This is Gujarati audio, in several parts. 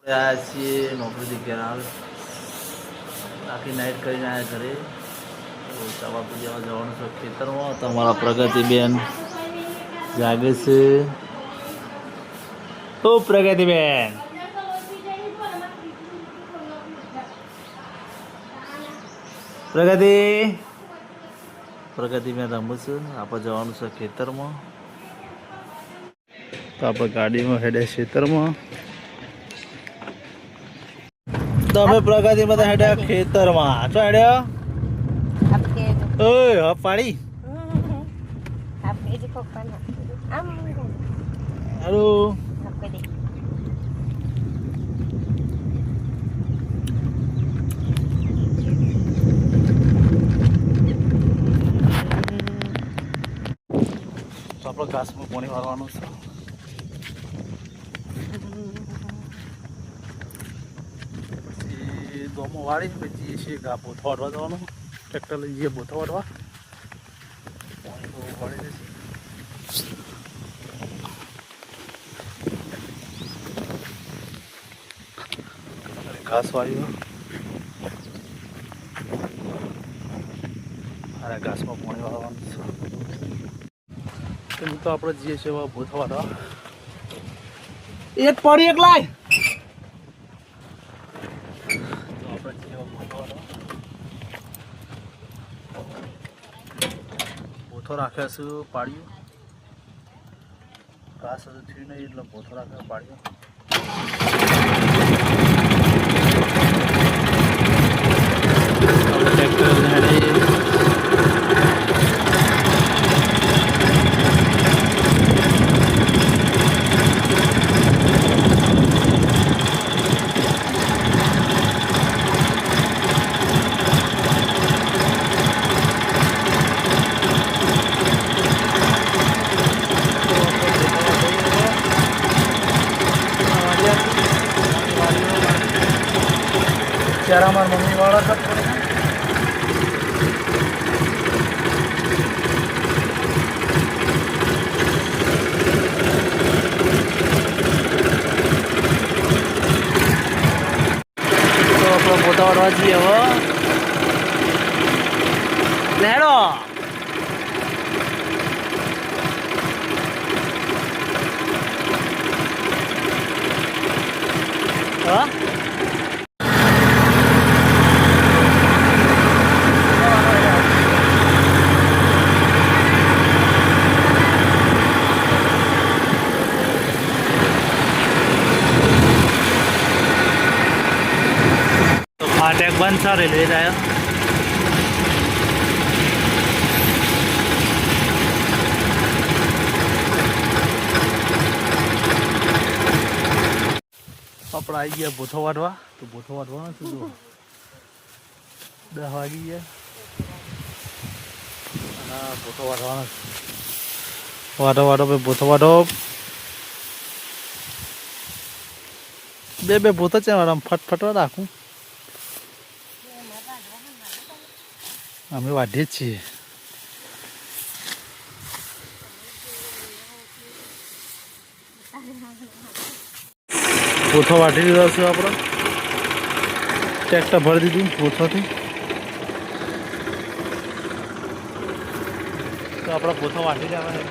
આવ્યા છીએ નોકરીથી ઘેર આવે આખી નાઇટ કરીને આવ્યા ઘરે ચા પૂજામાં જવાનું છે ખેતરમાં. તમારા પ્રગતિબેન જાગે છે. ઓ પ્રગતિબેન, પ્રગતિબેન રમું છું. આપણે જવાનું છે ખેતરમાં. તો આપણે ગાડીમાં હેડે ખેતરમાં. તમે પ્રગતિ બધા હેડ્યા ખેતરમાં છો હેડ્યા? ઓય હા પાડી હેલો. તો આપણે ઘાસમાં પાણી વાળવાનું છે. દોમો વાળી પછી છે ગા બોથો વાળવા જવાનું. ટ્રેક્ટર લઈ જઈએ બોથો વાળવા. પાણી તો વાળી દેશે. ઘાસ વાળ્યું. અરે ઘાસમાં પાણી વાળવાનું છે. તો આપણે જઈએ છીએ બોથો વાળવા. એક પડી એક લાય. બોથો રાખ્યા છે પાડ્યું. ઘાસ હજુ થયું નહીં એટલે બોથો રાખ્યા પાડ્યું. ત્યારે અમારા મમ્મી વાળા હતા તો આપણે પોતા વાળવા જઈએ હવે. લેડો હા. फाटक बंद था रेलवे जाया. આપણે આવી ગયા બોથો વાટવા. તો બોથો વાટવાનો છે. જો 10 વાગી ગયા અને બોથો વાટવાનો. વાટો વાટો ભાઈ બોથો વાટો. બે બોથો છે ફટફટવા રાખું. અમે વાઢીએ જ છીએ. બોથો વાઢી દીધો છે આપણે. ટ્રેક્ટર ભરી દીધું બોથોથી. તો આપણે બોથો વાઢી દેવાના.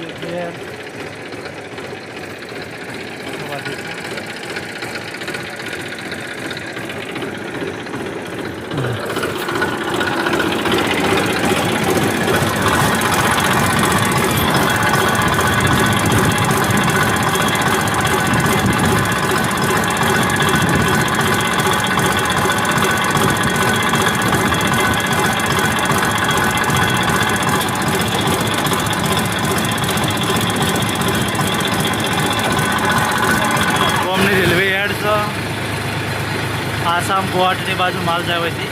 આસામ ગુવાહાટીની બાજુ માલ જાય છે.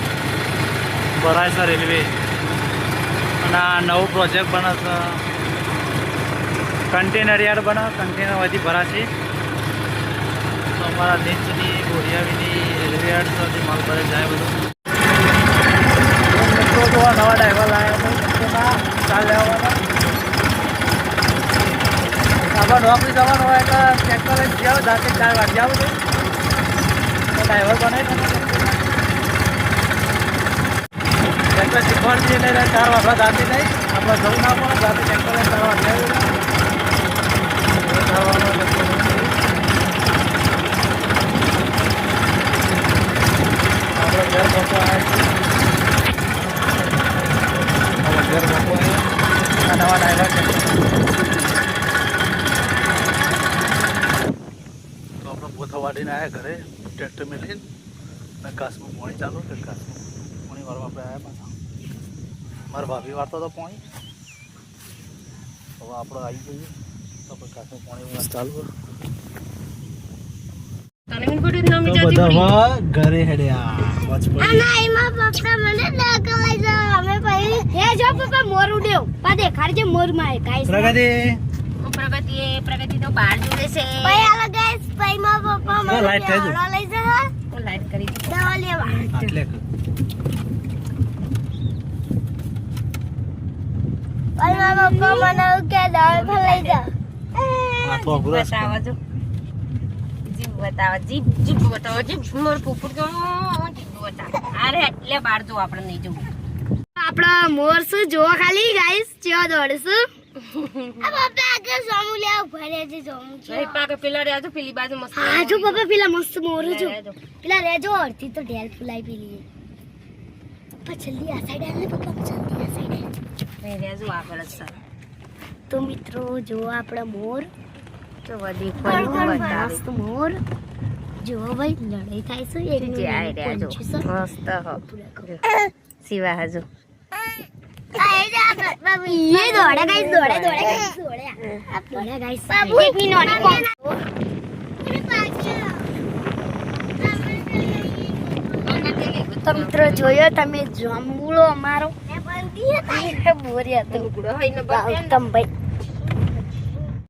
ભરાય છે રેલવે. અને આ નવું પ્રોજેક્ટ બને છે. કન્ટેનર યાર્ડ બને. કન્ટેનર બધી ભરાશે. તો અમારા નીચની બોરિયાવીની રેલવે યાર્ડ સુધી માલ ભરાઈ જાય બધું. મિત્રો જોવા નવા ડ્રાઈવર લાવ્યા ચાલ લેવાના. આપણે નોકરી જવાનું હોય તો ટ્રેક્ટર લઈને જાઓ. જાતે 4 વાગે આવું. ડ્રાઈવર બનાવી ટ્રેક્ટર શીખવાડતી એટલે 4 વાગ્યા જાતી નહીં આપણે જવું ના પડે જાતે ટ્રેક્ટર 4 વાગ્યા આપણે ઘર પહોંચવા આવ્યા છીએ નવા ડ્રાઈવર તો આપણે પોથા વાળીને આવ્યા ઘરે ટ્રેક્ટર મેળવીને અને ઘાસમાં પાણી ચાલુ કે ઘાસમાં પાણી વાળવા આપણે આવ્યા પાછા મારા ભાભી વાળતો હતો પાણી હવે આપણે આવી જઈએ તો આપણે ઘાસમાં પાણી ચાલુ બધા ઘરે હેડ્યા મોર ઉડ્યો પા દેખાડ છે મોર માં ગાઈસ પ્રગતિ પ્રગતિ તો બહાર જોડે છે ભાઈ આલા ગાઈસ ભાઈ માં પપ્પા મને લાઈટ થઈ ગઈ લઈ જા હું લાઈટ કરી દવા લેવા આટલે ભાઈ માં પપ્પા મને કે દવા લઈ જા આ તો ગુરસ બતાવો જો જીભ બતાવો જીભ બતાવો જીભ મોર પુપુર તો જીભ બતાવો અરે એટલે બહાર જો આપણે નહીં જવું આપડા મોર શું જોવા ખાલી ગાઈસ ચેવા દોડશું આ બાપા આગળ સોમુ લેવા ભરે છે સોમુ છે ભાઈ પાકે પેલા રેજો પેલી બાજુ મસ્ત હા જો બાપા પેલા મસ્ત મોર જો પેલા રેજો અડધી તો ઢેલ ફુલાઈ પેલી પપ્પા જલ્દી આ સાઈડ આલે પપ્પા જલ્દી આ સાઈડ મે રેજો આગળ જ તો મિત્રો જો આપડા મોર તો વધી પણ મસ્ત મોર જો ભાઈ લડાઈ થાય છે એક જે આઈ રેજો મસ્ત હો સિવા હજુ ये दौड़ा गाइस दौड़ा गाइस बाबू एक मिनट તો મિત્રો જોયો તમે જાંબુડો અમારો બોરી હતો ગૌતમ ભાઈ